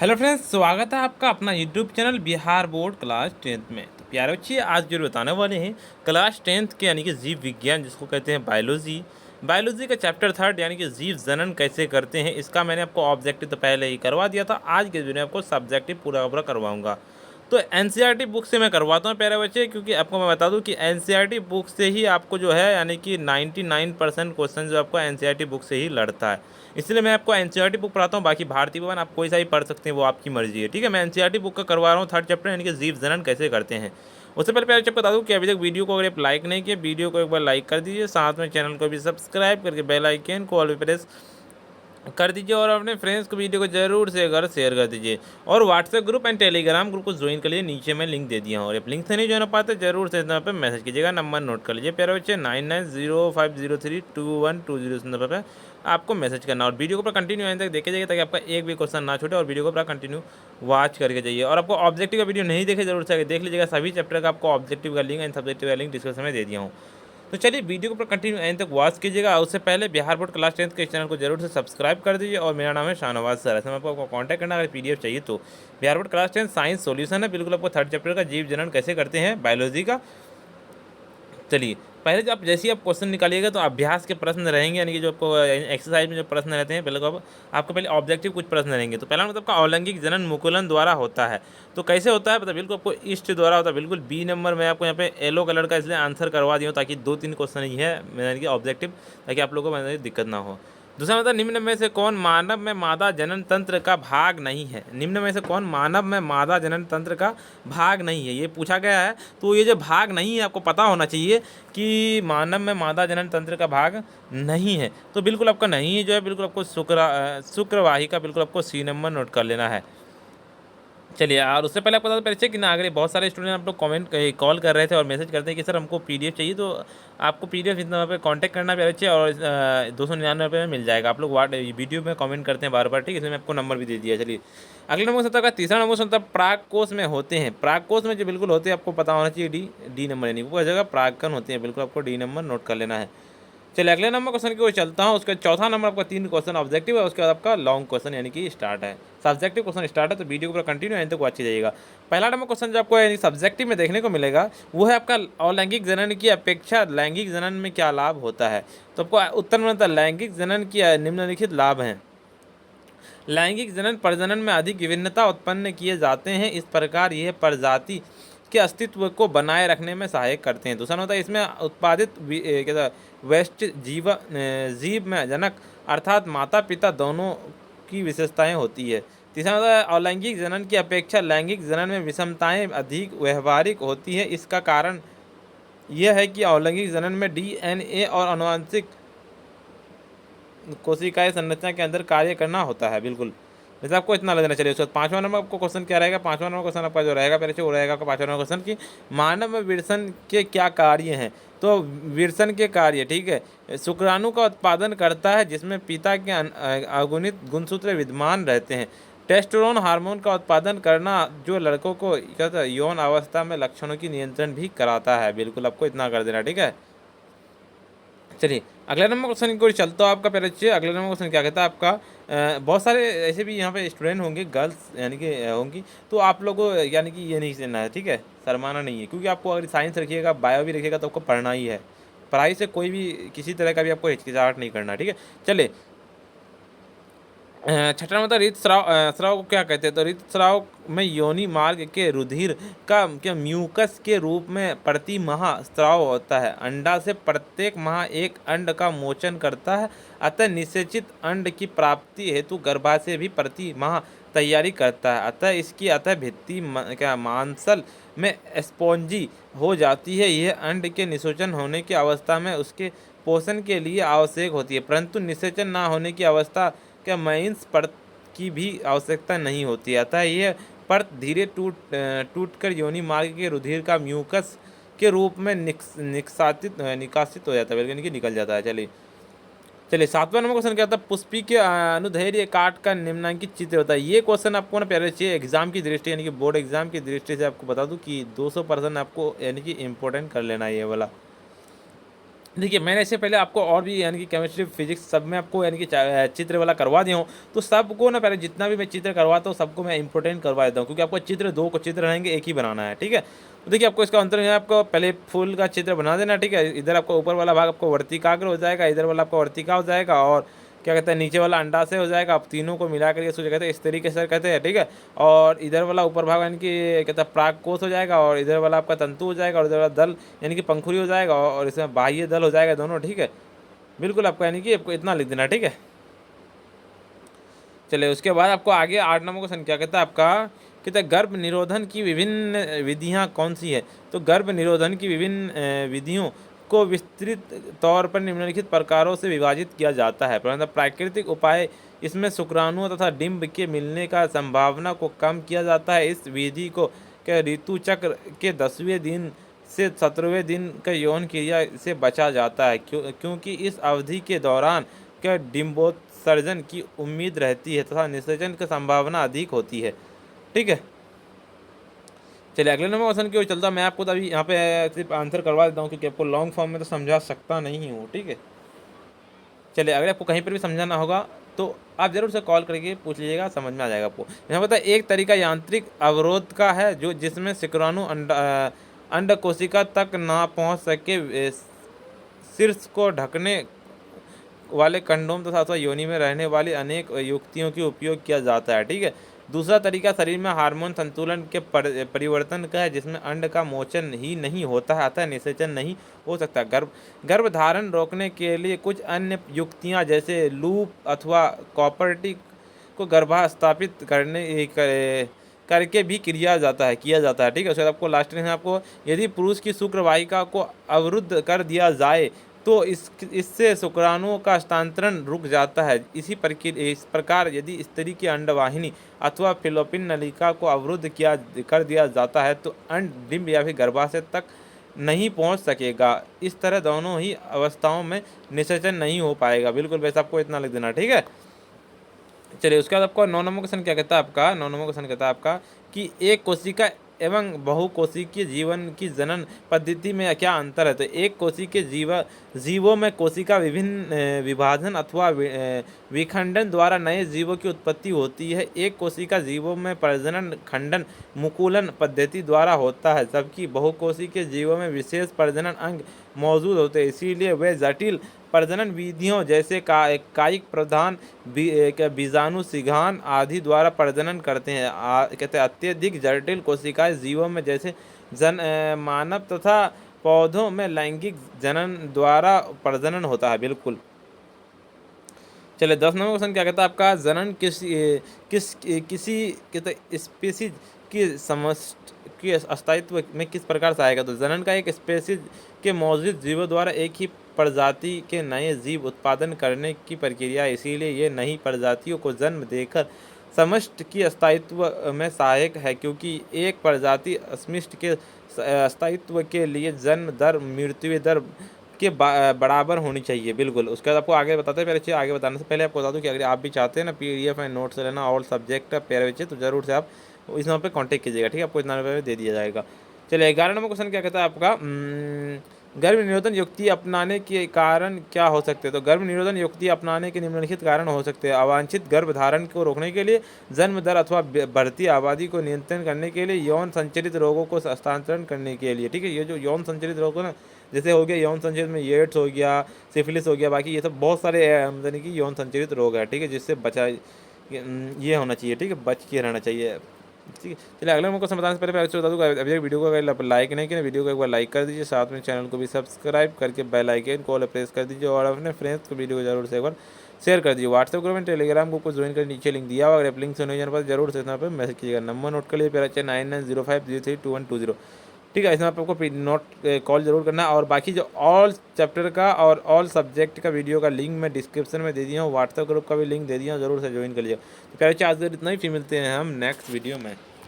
Hello friends, स्वागत है आपका अपना YouTube channel Bihar board class 10th में। तो प्यारे बच्चे, आज जो बताने वाले हैं क्लास 10th के यानी कि जीव विज्ञान जिसको कहते हैं बायोलॉजी का चैप्टर 3 यानी कि जीव जनन कैसे करते हैं। इसका मैंने आपको ऑब्जेक्टिव तो पहले ही करवा दिया था। आज के वीडियो में आपको सब्जेक्टिव पूरा पूरा करवाऊंगा। तो एनसीईआरटी बुक से मैं करवाता हूँ प्यारे बच्चे, क्योंकि आपको मैं बता दूं कि एनसीईआरटी बुक से ही आपको जो है यानी कि 99% क्वेश्चन जो आपको एनसीईआरटी बुक से ही लड़ता है। इसलिए मैं आपको एनसीईआरटी बुक पढ़ाता हूँ। बाकी भारतीय भवन आप कोई सा ही पढ़ सकते हैं, वो आपकी मर्जी है। ठीक है, मैं एनसीईआरटी बुक का करवा रहा हूँ 3rd चैप्टर यानी कि जीव जनन कैसे करते हैं। उससे पहले प्यारे बच्चे बता दूँ कि अभी तक वीडियो को अगर आप लाइक नहीं किए, वीडियो को एक बार लाइक कर दीजिए, साथ में चैनल को भी सब्सक्राइब करके बेल आइकन को ऑल पे प्रेस कर दीजिए और अपने फ्रेंड्स को वीडियो को जरूर से अगर शेयर कर दीजिए। और WhatsApp group and Telegram group को ज्वाइन कर लीजिए, नीचे मैं लिंक दे दिया हूँ। और आप लिंक से नहीं ज्वाइन हो पाते जरूर से इस नंबर पर मैसेज कीजिएगा। नंबर नोट कर लीजिए प्यारे बच्चे, 9905032120 इस नंबर पर आपको मैसेज करना। और वीडियो को पूरा कंटिन्यू आने तक देखे जाइए ताकि आपका एक भी क्वेश्चन ना छूटे, और वीडियो को पूरा कंटिन्यू वॉच करके जाइए। और आपको ऑब्जेक्टिव का वीडियो नहीं देखे जरूर से देख लीजिएगा। सभी चैप्टर का आपको ऑब्जेक्टिव का लिंक एंड सब्जेक्टिव का लिंक डिस्क्रिप्शन में दे दिया हूँ। तो चलिए वीडियो को पूरा कंटिन्यू एंड तक वॉच कीजिएगा। उससे पहले बिहार बोर्ड क्लास 10th के चैनल को जरूर से सब्सक्राइब कर दीजिए। और मेरा नाम है शाहनवाज सर। ऐसे में आपको कॉन्टैक्ट करना, अगर पीडीएफ चाहिए तो Bihar board class 10 science solution है, बिल्कुल आपको 3rd चैप्टर का जीव जनन कैसे करते हैं बायोलॉजी का। चलिए पहले जब आप जैसे ही आप क्वेश्चन निकालिएगा तो अभ्यास के प्रश्न रहेंगे, यानी कि जो आपको एक्सरसाइज में जो प्रश्न रहते हैं, पहले को आपको पहले ऑब्जेक्टिव कुछ प्रश्न रहेंगे। तो पहला मतलब का औलैंगिक जनन मुकुलन द्वारा होता है। तो कैसे होता है पता, बिल्कुल आपको ईस्ट द्वारा होता है। बिल्कुल बी नंबर में आपको यहाँ पे येलो कलर का इसलिए आंसर करवा दिया हूँ ताकि 2-3 क्वेश्चन ही है यानी कि ऑब्जेक्टिव, ताकि आप लोगों को दिक्कत ना हो। दूसरा मतलब निम्न में से कौन मानव में मादा जनन तंत्र का भाग नहीं है। निम्न में से कौन मानव में मादा जनन तंत्र का भाग नहीं है, ये पूछा गया है। तो ये जो भाग नहीं है आपको पता होना चाहिए कि मानव में मादा जनन तंत्र का भाग नहीं है। तो बिल्कुल आपका नहीं है जो है, बिल्कुल आपको शुक्रवाही का बिल्कुल आपको सी नंबर नोट कर लेना है। चलिए, और उससे पहले आपको बता दो परिचय कि ना, अगर बहुत सारे स्टूडेंट आप लोग कॉल कर रहे थे और मैसेज करते हैं कि सर हमको पीडीएफ चाहिए, तो आपको पीडीएफ इस नंबर पर कॉन्टैक्ट करना भी अच्छे, और 299 में मिल जाएगा। आप लोग वीडियो में कमेंट करते हैं बार बार, ठीक है, इसमें आपको नंबर भी दे दिया। चलिए अगले नंबर सत्ता का तीसरा नंबर सत्ता प्राग कोष में होते हैं। प्राग कोष में जो बिल्कुल होते हैं आपको पता होना चाहिए, डी नंबर यानी वो जगह प्रागकण होते हैं, बिल्कुल आपको डी नंबर नोट कर लेना है। चलिए अगले नंबर क्वेश्चन की ओर चलता हूँ। उसका चौथा नंबर आपका 3 क्वेश्चन ऑब्जेक्टिव है, उसके बाद आपका लॉन्ग क्वेश्चन यानी कि स्टार्ट है, सब्जेक्टिव क्वेश्चन स्टार्ट है। तो वीडियो को पूरा कंटिन्यू एंड तक वॉच कीजिएगा। पहला नंबर क्वेश्चन जो आपको यानी सब्जेक्टिव में देखने को मिलेगा वो है आपका अलैंगिक जनन की अपेक्षा लैंगिक जनन में क्या लाभ होता है। तो आपको उत्तर में होता है लैंगिक जनन की निम्नलिखित लाभ हैं। लैंगिक जनन प्रजनन में अधिक विभिन्नता उत्पन्न किए जाते हैं, इस प्रकार यह प्रजाति के अस्तित्व को बनाए रखने में सहायक करते हैं। दूसरा होता है इसमें उत्पादित क्या वेस्ट जीव में जनक अर्थात माता पिता दोनों की विशेषताएं होती है। तीसरा होता है अलैंगिक जनन की अपेक्षा लैंगिक जनन में विषमताएं अधिक व्यवहारिक होती है। इसका कारण यह है कि अलैंगिक जनन में डीएनए और आनुवंशिक कोशिकाएं संरचना के अंदर कार्य करना होता है। बिल्कुल वैसे आपको इतना लगना चाहिए। उसके बाद 5वां नंबर आपको क्वेश्चन क्या रहेगा, 5वां नंबर क्वेश्चन आपका जो रहेगा पहले से वो रहेगा आपका 5वां नंबर क्वेश्चन कि मानव में विरसन के क्या कार्य हैं। तो विरसन के कार्य, ठीक है, शुक्राणु का उत्पादन करता है जिसमें पिता के अगुणित गुणसूत्र विद्यमान रहते हैं। टेस्टोस्टेरोन हार्मोन का उत्पादन करना जो लड़कों को क्या कहता है यौन अवस्था में लक्षणों की नियंत्रण भी कराता है। बिल्कुल आपको इतना कर देना, ठीक है। चलिए अगला नंबर क्वेश्चन की ओर चलता हूँ आपका पहले अच्छे। अगला नंबर क्वेश्चन क्या कहता है आपका, बहुत सारे ऐसे भी यहाँ पे स्टूडेंट होंगे, गर्ल्स यानी कि होंगी, तो आप लोगों को यानी कि ये नहीं करना है, ठीक है, शर्माना नहीं है, क्योंकि आपको अगर साइंस रखिएगा बायो भी रखिएगा तो आपको पढ़ना ही है। पढ़ाई से कोई भी किसी तरह का भी आपको हिचकिचाहट नहीं करना, ठीक है। चलिए छठा मतलब स्राव को क्या कहते हैं। तो ऋतुस्राव में योनि मार्ग के रुधिर का क्या म्यूकस के रूप में प्रति माह स्राव होता है। अंडा से प्रत्येक माह एक अंड का मोचन करता है, अतः निषेचित अंड की प्राप्ति हेतु गर्भाशय भी प्रति माह तैयारी करता है। अतः इसकी भित्ति क्या मांसल में स्पॉन्जी हो जाती है। यह अंड के निषेचन होने की अवस्था में उसके पोषण के लिए आवश्यक होती है, परंतु निषेचन न होने की अवस्था क्या मांस परत की भी आवश्यकता नहीं होती। अतः यह परत धीरे टूट कर योनि मार्ग के रुधिर का म्यूकस के रूप में निकासित हो जाता है, यानी कि निकल जाता है। चलिए चलिए 7वां नंबर क्वेश्चन क्या होता है, पुष्पी के अनुदैर्ध्य काट का निम्नांकित चित्र होता है। ये क्वेश्चन आपको ना पहले चाहिए एग्जाम की दृष्टि यानी कि बोर्ड एग्जाम की दृष्टि से आपको बता दूं कि 200% आपको यानी कि इम्पोर्टेंट कर लेना है ये वाला। देखिए, मैंने इससे पहले आपको और भी यानी कि केमिस्ट्री, फिजिक्स सब में आपको यानी कि चित्र वाला करवा दिया हूँ। तो सबको ना पहले जितना भी मैं चित्र करवाता हूँ सबको मैं इम्पोर्टेंट करवा देता हूँ, क्योंकि आपको चित्र 2 को चित्र रहेंगे, एक ही बनाना है, ठीक है? तो देखिए, आपको इसका अंतर है, आपको पहले फूल का चित्र बना देना, ठीक है? इधर आपको ऊपर वाला भाग आपको वर्तिकाग्र हो जाएगा, इधर वाला आपका वर्तिका हो जाएगा, और क्या कहते हैं नीचे वाला अंडा से हो जाएगा। आप तीनों को मिला करके इसको कहते हैं इस तरीके से कहते हैं, ठीक है? और इधर वाला ऊपर भाग यानी कि कहते हैं प्राग कोश हो जाएगा, और इधर वाला आपका तंतु हो जाएगा, और इधर वाला दल यानी कि पंखुड़ी हो जाएगा, और इसमें बाह्य दल हो जाएगा दोनों, ठीक है? बिल्कुल आपको यानी कि आपको इतना लिख देना, ठीक है? चलिए, उसके बाद आपको आगे 8 नंबर क्वेश्चन क्या कहता है आपका, कहता है गर्भ निरोधन की विभिन्न विधियां कौन सी है? तो गर्भ निरोधन की विभिन्न विधियों को विस्तृत तौर पर निम्नलिखित प्रकारों से विभाजित किया जाता है। मतलब प्राकृतिक उपाय, इसमें शुक्राणुओं तथा डिंब के मिलने का संभावना को कम किया जाता है। इस विधि को क्या ऋतु चक्र के 10वें दिन से 17वें दिन का यौन क्रिया से बचा जाता है, क्योंकि इस अवधि के दौरान क्या डिम्बोत्सर्जन की उम्मीद रहती है तथा निषेचन की संभावना अधिक होती है, ठीक है? चलिए, अगले नंबर क्वेश्चन की ओर चलता हूं। मैं आपको तो अभी यहाँ पे सिर्फ आंसर करवा देता हूँ, क्योंकि आपको लॉन्ग फॉर्म में तो समझा सकता नहीं हूँ, ठीक है? चलिए, अगर आपको कहीं पर भी समझाना होगा तो आप ज़रूर से कॉल करके पूछ लीजिएगा, समझ में आ जाएगा आपको। यहाँ पता है एक तरीका यांत्रिक अवरोध का है, जो जिसमें शुक्राणु अंड कोशिका तक ना पहुँच सके, शीर्ष को ढकने वाले कंडोम तथा अथवा योनि में रहने वाली अनेक युक्तियों का उपयोग किया जाता है, ठीक है? दूसरा तरीका शरीर में हार्मोन संतुलन के परिवर्तन का है, जिसमें अंड का मोचन ही नहीं होता है, अतः निषेचन नहीं हो सकता। गर्भधारण रोकने के लिए कुछ अन्य युक्तियां जैसे लूप अथवा कॉपर्टी को गर्भास्थापित करके भी किया जाता है, ठीक है? उसके बाद आपको लास्ट में आपको, यदि पुरुष की शुक्रवाहिका को अवरुद्ध कर दिया जाए तो इससे शुक्राणुओं का हस्तांतरण रुक जाता है। इस प्रकार यदि स्त्री की अंडवाहिनी अथवा फिलोपिन नलिका को अवरुद्ध कर दिया जाता है तो अंड डिंब या फिर गर्भाशय तक नहीं पहुंच सकेगा। इस तरह दोनों ही अवस्थाओं में निषेचन नहीं हो पाएगा। बिल्कुल वैसे आपको इतना लिख देना, ठीक है? चलिए, उसके बाद आपको 9 नंबर क्वेश्चन क्या कहता है आपका, 9 नंबर क्वेश्चन कहता है आपका कि एक कोशिका एवं बहुकोशिकीय जीवन की जनन पद्धति में क्या अंतर है? तो एक कोशिकीय जीवों में कोशिका विभिन्न विभाजन अथवा विखंडन द्वारा नए जीवों की उत्पत्ति होती है। एक कोशिका जीवों में प्रजनन खंडन मुकुलन पद्धति द्वारा होता है, जबकि बहुकोशिकीय जीवों में विशेष प्रजनन अंग मौजूद होते हैं, इसीलिए वे जटिल प्रजनन विधियों जैसे कायिक प्रधान बीजाणु सिघान आदि द्वारा प्रजनन करते हैं। कहते हैं अत्यधिक जटिल कोशिकाएं जीवों में जैसे मानव तथा पौधों में लैंगिक जनन द्वारा प्रजनन होता है। बिल्कुल। चलिए, 10 नंबर क्वेश्चन क्या कहता है आपका, जनन किसी कहते स्पीसीज की समष्टि के अस्तित्व में किस प्रकार से आएगा? तो जनन का एक स्पीसीज के मौजूद जीवों द्वारा एक ही प्रजाति के नए जीव उत्पादन करने की प्रक्रिया है, इसीलिए ये नई प्रजातियों को जन्म देकर समष्टि की अस्तित्व में सहायक है, क्योंकि एक प्रजाति समष्टि के अस्तित्व के लिए जन्म दर मृत्यु दर के बराबर होनी चाहिए। बिल्कुल। उसके बाद आपको आगे बताते हैं, पहले चलिए आगे बताने से पहले आपको बता दूं कि अगर आप भी चाहते हैं ना PDF एंड नोट्स लेना ऑल सब्जेक्ट पैर बच्चे, तो जरूर से आप इस नंबर पे कांटेक्ट कीजिएगा, ठीक है? आपको इतना रुपये में दे दिया जाएगा। चलिए, 11 नंबर क्वेश्चन क्या कहता है आपका, गर्भ निरोधन युक्ति अपनाने के कारण क्या हो सकते हैं? तो गर्भ निरोधन युक्ति अपनाने के निम्नलिखित कारण हो सकते हैं। अवांछित गर्भधारण को रोकने के लिए, जन्म दर अथवा बढ़ती आबादी को नियंत्रण करने के लिए, यौन संचरित रोगों को हस्तांतरण करने के लिए, ठीक है? ये जो यौन संचरित रोग है ना, जैसे हो गया यौन संचरित में एड्स हो गया, सिफिलिस हो गया, बाकी ये सब बहुत सारे यानी कि यौन संचरित रोग है, ठीक है? जिससे बचा ये होना चाहिए, ठीक है? बच के रहना चाहिए, ठीक है? चलिए, अगले क्वेश्चन बताने से पहले मैं बता दूँगा, अभी वीडियो को अगर लाइक नहीं किया, वीडियो को एक बार लाइक कर दीजिए, साथ में चैनल को भी सब्सक्राइब करके बेल आइकन को प्रेस कर दीजिए, और अपने फ्रेंड्स को वीडियो को जरूर से एक बार शेयर कर दीजिए। व्हाट्सएप ग्रुप में टेलीग्राम ग्रुप को ज्वाइन कर नीचे लिंक दिया हुआ, अगर आप लिंक से नहीं जान पाते जरूर से इतना पर मैसेज कीजिएगा। नंबर नोट कर लिए मेरा 9905032120, ठीक है? इसमें आपको नोट कॉल जरूर करना, और बाकी जो ऑल चैप्टर का और ऑल सब्जेक्ट का वीडियो का लिंक मैं डिस्क्रिप्शन में दे दिया हूँ, व्हाट्सएप ग्रुप का भी लिंक दे दिया हूँ, जरूर से ज्वाइन कर लीजिएगा। तो प्यारे आज इतना ही, फिर मिलते हैं हम नेक्स्ट वीडियो में।